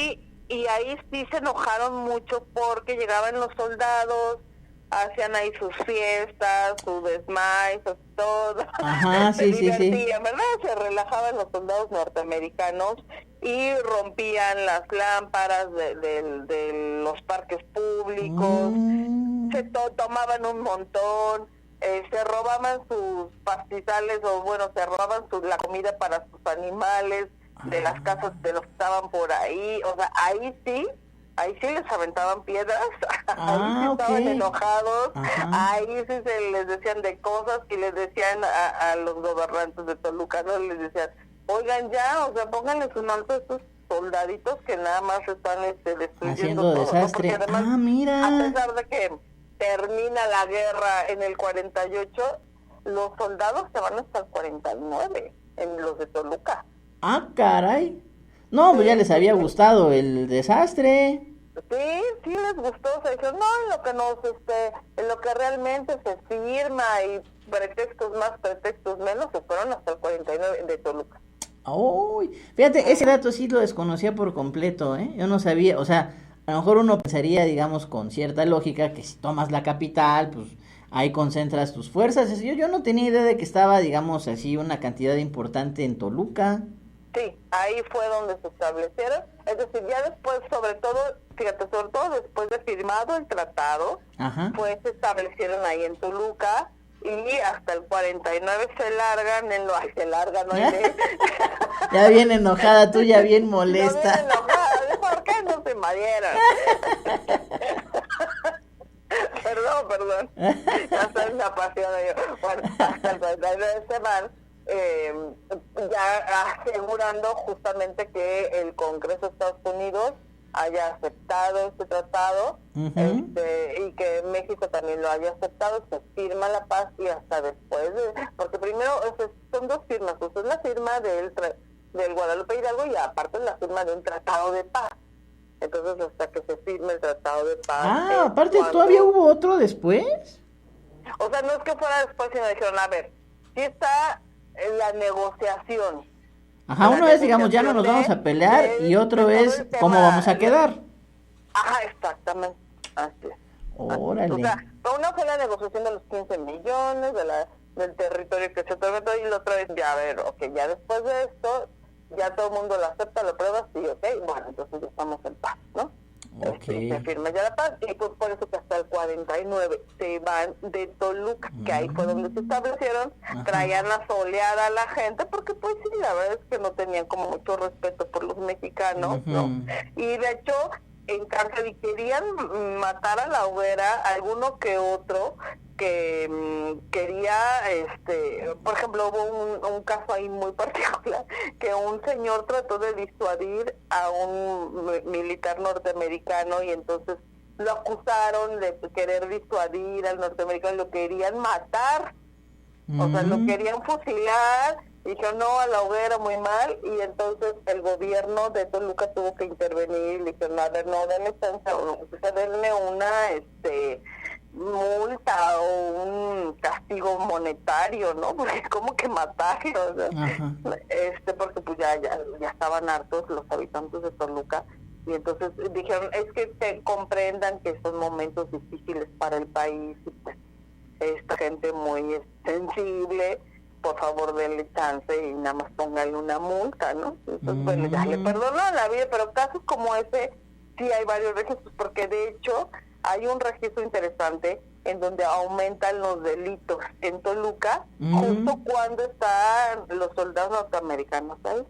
Y ahí sí se enojaron mucho porque llegaban los soldados, hacían ahí sus fiestas, sus desmayos, todo. Ajá, se divertían, sí. ¿verdad? Se relajaban los soldados norteamericanos y rompían las lámparas de los parques públicos, se tomaban un montón, se robaban sus pastizales se robaban la comida para sus animales de las casas de los que estaban por ahí. O sea, ahí sí les aventaban piedras, ahí sí estaban enojados, ahí sí se les decían de cosas y les decían a los gobernantes de Toluca, ¿no? Les decían, oigan ya, o sea, pónganle su nombre a estos soldaditos que nada más están destruyendo haciendo todo, desastre, ¿no? Porque además, mira. a pesar de que termina la guerra en el 48, los soldados se van hasta el 49, en los de Toluca. Caray. No, pues ya les había gustado el desastre. Sí les gustó, se dijeron, no, en lo que realmente se firma y pretextos más, pretextos menos, se fueron hasta el 49 de Toluca. Uy, fíjate, ese dato sí lo desconocía por completo, yo no sabía, o sea, a lo mejor uno pensaría, digamos, con cierta lógica, que si tomas la capital, pues ahí concentras tus fuerzas. Yo no tenía idea de que estaba, digamos, así una cantidad importante en Toluca. Sí, ahí fue donde se establecieron, es decir, ya después, sobre todo después de firmado el tratado, pues se establecieron ahí en Toluca y hasta el 49 se largan, ¿no? Ya bien enojada, tú ya bien molesta. No, bien enojada, ¿por qué no se invadieron? Perdón, ya está me apasiona yo. Bueno, hasta el 49 se van. Ya asegurando justamente que el Congreso de Estados Unidos haya aceptado este tratado, y que México también lo haya aceptado, se firma la paz y hasta después, porque primero son 2 firmas, es la firma del Guadalupe Hidalgo y aparte la firma de un tratado de paz. Entonces hasta que se firme el tratado de paz. Aparte todavía hubo otro después. O sea, no es que fuera después, sino dijeron, a ver, si está en la negociación. Uno es, digamos, ya no nos vamos a pelear y otro es cómo vamos a quedar. Exactamente, así es. Órale. O sea, una fue la negociación de los 15 millones, del territorio que se otorgó, y la otra vez, ya después de esto, ya todo el mundo lo acepta, lo aprueba, sí, bueno, entonces ya estamos en paz, ¿no? Se firma ya la paz, y pues por eso que hasta el 49 se van de Toluca, que ahí fue donde se establecieron, traían a solear a la gente, porque pues sí, la verdad es que no tenían como mucho respeto por los mexicanos, ¿no? Y de hecho, en cárcel, y querían matar a la hoguera alguno que otro, que quería, por ejemplo, hubo un caso ahí muy particular, que un señor trató de disuadir a un militar norteamericano y entonces lo acusaron de querer disuadir al norteamericano, lo querían matar, o sea, lo querían fusilar, y dijeron no a la hoguera, muy mal, y entonces el gobierno de Toluca tuvo que intervenir, y le dijeron, a ver, no, denle chance, o sea, denle una, multa o un castigo monetario, ¿no? Porque como que matarlo, ¿no? Porque pues ya estaban hartos los habitantes de Toluca, y entonces dijeron, es que te comprendan que son momentos difíciles para el país, y pues esta gente muy sensible, por favor denle chance y nada más pónganle una multa, ¿no? Entonces, bueno, ya le perdonaron la vida, pero casos como ese sí hay varios registros, porque de hecho hay un registro interesante en donde aumentan los delitos en Toluca, justo cuando están los soldados norteamericanos ahí.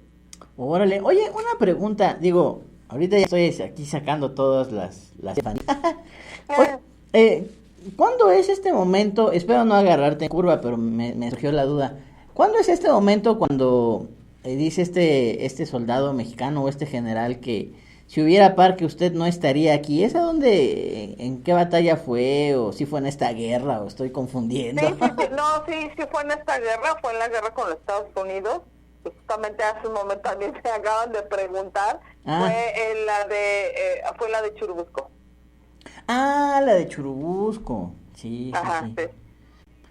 Órale, oye, una pregunta, digo, ahorita ya estoy aquí sacando todas las ¿cuándo es este momento? Espero no agarrarte en curva, pero me surgió la duda. ¿Cuándo es este momento cuando dice este soldado mexicano o este general que si hubiera par que usted no estaría aquí? ¿Es a dónde, en qué batalla fue, o si fue en esta guerra, o estoy confundiendo? Sí fue en esta guerra, fue en la guerra con los Estados Unidos. Justamente hace un momento también se acaban de preguntar, fue la de Churubusco. Ah, la de Churubusco, sí. Sí.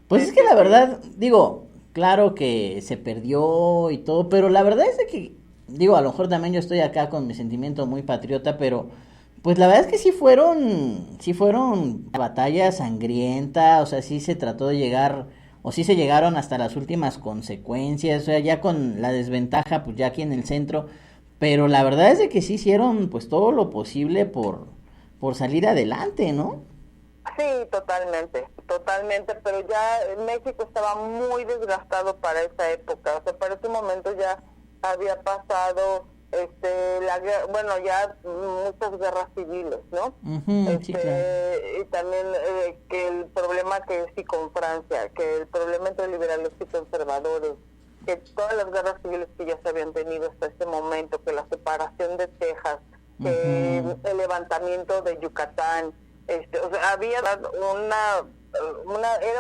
Pues es que la verdad, digo, claro que se perdió y todo, pero la verdad es de que, digo, a lo mejor también yo estoy acá con mi sentimiento muy patriota, pero pues la verdad es que sí fueron batallas sangrientas, o sea, sí se trató de llegar, o sí se llegaron hasta las últimas consecuencias, o sea, ya con la desventaja, pues ya aquí en el centro, pero la verdad es de que sí hicieron pues todo lo posible por salir adelante, ¿no? Sí, totalmente, pero ya México estaba muy desgastado para esa época, o sea, para ese momento ya había pasado ya muchas guerras civiles, ¿no? Sí, claro. Y también que el problema que sí con Francia, que el problema entre liberales y conservadores, que todas las guerras civiles que ya se habían tenido hasta ese momento, que la separación de Texas, que el levantamiento de Yucatán, o sea, había era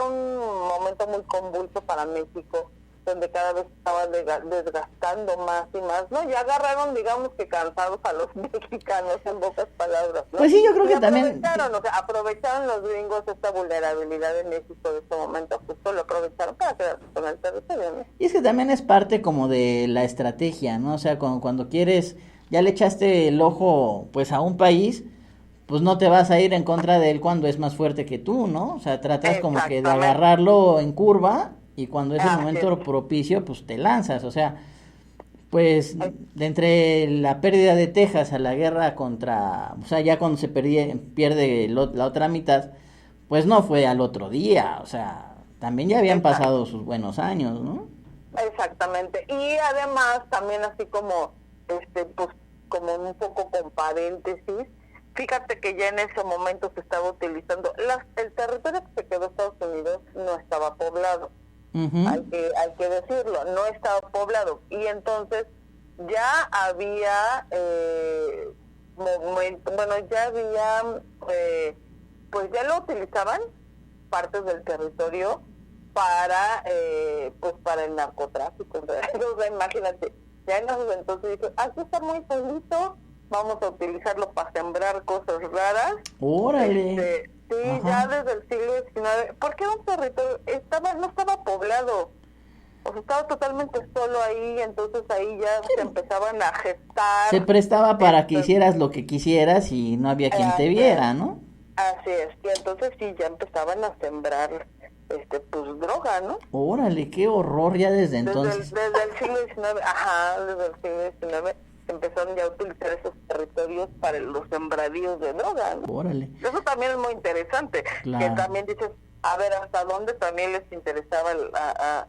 un momento muy convulso para México, donde cada vez estaba desgastando más y más, ¿no? Ya agarraron, digamos que cansados a los mexicanos, en pocas palabras, ¿no? Pues sí, yo creo que también aprovecharon los gringos esta vulnerabilidad de México de este momento, justo lo aprovecharon para quedarse con el territorio, ¿no? Y es que también es parte como de la estrategia, ¿no? O sea, cuando quieres, ya le echaste el ojo, pues, a un país, pues no te vas a ir en contra de él cuando es más fuerte que tú, ¿no? O sea, tratas como que de agarrarlo en curva, y cuando es el momento propicio, pues te lanzas, o sea, pues de entre la pérdida de Texas a la guerra contra, o sea, ya cuando se pierde la otra mitad, pues no fue al otro día, o sea, también ya habían pasado sus buenos años, ¿no? Exactamente, y además también así como, pues como un poco con paréntesis, fíjate que ya en ese momento se estaba utilizando, el territorio que se quedó Estados Unidos no estaba poblado. Hay que decirlo, no estaba poblado, y entonces ya había pues ya lo utilizaban partes del territorio para el narcotráfico. O sea, imagínate, ya en esos entonces dijo, aquí está muy solito, vamos a utilizarlo para sembrar cosas raras. ¡Órale! Sí, ya desde el siglo XIX, porque era un territorio, no estaba poblado, o sea, estaba totalmente solo ahí, entonces ahí ya se empezaban a gestar. Se prestaba para que hicieras lo que quisieras y no había quien te viera, ¿no? Así es, y entonces sí, ya empezaban a sembrar, pues droga, ¿no? Órale, qué horror ya desde entonces. Desde el siglo XIX, desde el siglo XIX empezaron ya a utilizar esos territorios para los sembradíos de droga, ¿no? Órale. Eso también es muy interesante, claro. Que también dices, a ver hasta dónde también les interesaba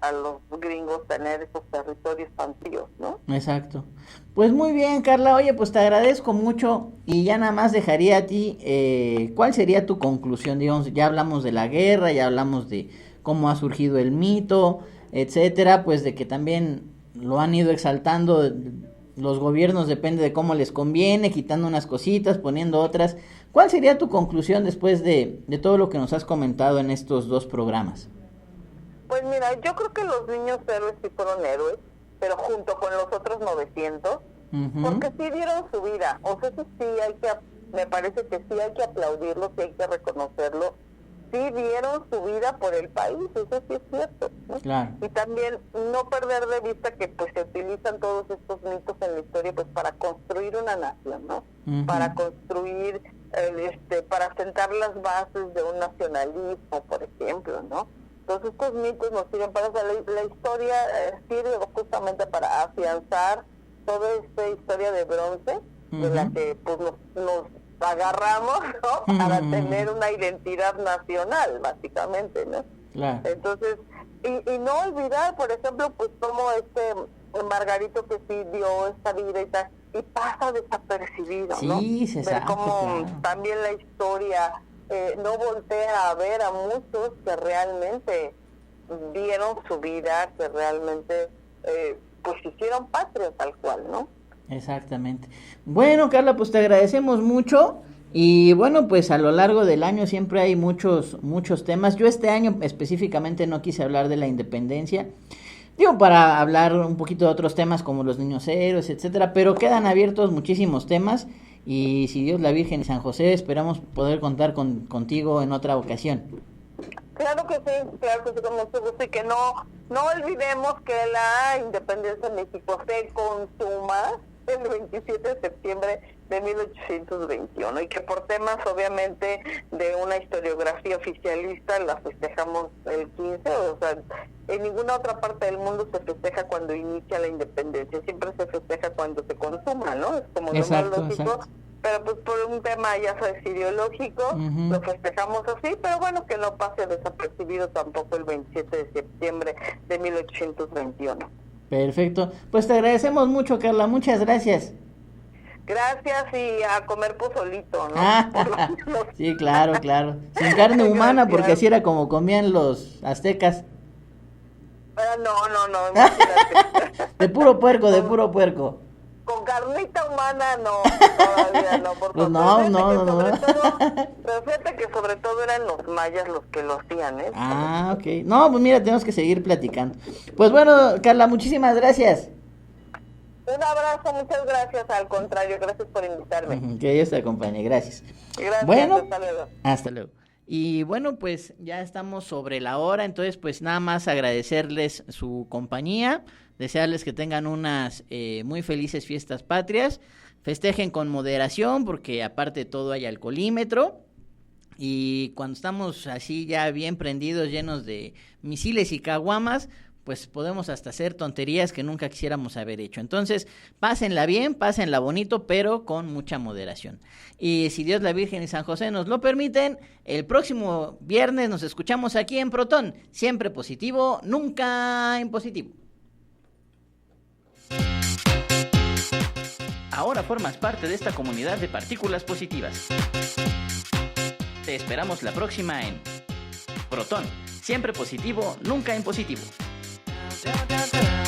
a los gringos tener esos territorios amplios, ¿no? Exacto. Pues muy bien, Carla, oye, pues te agradezco mucho y ya nada más dejaría a ti, ¿cuál sería tu conclusión? Digamos, ya hablamos de la guerra, ya hablamos de cómo ha surgido el mito, etcétera, pues de que también lo han ido exaltando los gobiernos, depende de cómo les conviene, quitando unas cositas, poniendo otras. ¿Cuál sería tu conclusión después de todo lo que nos has comentado en estos 2 programas? Pues mira, yo creo que los niños héroes sí fueron héroes, pero junto con los otros 900, porque sí dieron su vida. O sea, eso sí me parece que sí hay que aplaudirlo, sí hay que reconocerlo. Sí dieron su vida por el país, eso sí es cierto, ¿no? Claro. Y también no perder de vista que pues se utilizan todos estos mitos en la historia pues para construir una nación, ¿no? Para construir, para sentar las bases de un nacionalismo, por ejemplo, ¿no? Entonces estos mitos nos sirven para eso. La historia sirve justamente para afianzar toda esta historia de bronce, de la que pues nos agarramos, ¿no? Para tener una identidad nacional, básicamente, ¿no? Claro. Entonces, y no olvidar, por ejemplo, pues como Margarito que sí dio esta vida y tal, y pasa desapercibido, ¿no? Sí, se sabe, ver cómo claro. también la historia no voltea a ver a muchos que realmente dieron su vida, que realmente pues hicieron patria tal cual, ¿no? Exactamente. Bueno, Carla, pues te agradecemos mucho y bueno, pues a lo largo del año siempre hay muchos temas. Yo este año específicamente no quise hablar de la independencia, digo, para hablar un poquito de otros temas como los niños héroes, etcétera, pero quedan abiertos muchísimos temas y si Dios, la Virgen y San José, esperamos poder contar contigo en otra ocasión. Claro que sí, con mucho gusto, y que no olvidemos que la independencia de México se consuma el 27 de septiembre de 1821 y que por temas obviamente de una historiografía oficialista la festejamos el 15, o sea, en ninguna otra parte del mundo se festeja cuando inicia la independencia, siempre se festeja cuando se consuma, ¿no? Es como lo más lógico. Pero pues por un tema, ya sabes, ideológico, lo festejamos así, pero bueno, que no pase desapercibido tampoco el 27 de septiembre de 1821. Perfecto, pues te agradecemos mucho, Carla, muchas gracias. Gracias, y a comer pozolito, ¿no? Sí, claro, sin carne humana, porque así era como comían los aztecas. No, imagínate. De puro puerco. Con carnita humana no, todavía no, por pues favor. No. Pero fíjate que sobre todo eran los mayas los que lo hacían, ¿eh? Ah, ok. No, pues mira, tenemos que seguir platicando. Pues bueno, Carla, muchísimas gracias. Un abrazo, muchas gracias, al contrario, gracias por invitarme. Que Dios te acompañe, gracias. Gracias, bueno, hasta luego. Hasta luego. Y bueno, pues ya estamos sobre la hora, entonces pues nada más agradecerles su compañía, desearles que tengan unas muy felices fiestas patrias, festejen con moderación porque aparte de todo hay alcoholímetro y cuando estamos así ya bien prendidos, llenos de misiles y caguamas, pues podemos hasta hacer tonterías que nunca quisiéramos haber hecho. Entonces, pásenla bien, pásenla bonito, pero con mucha moderación. Y si Dios, la Virgen y San José nos lo permiten, el próximo viernes nos escuchamos aquí en Protón. Siempre positivo, nunca impositivo. Ahora formas parte de esta comunidad de partículas positivas. Te esperamos la próxima en Protón. Siempre positivo, nunca impositivo. Da, da, da.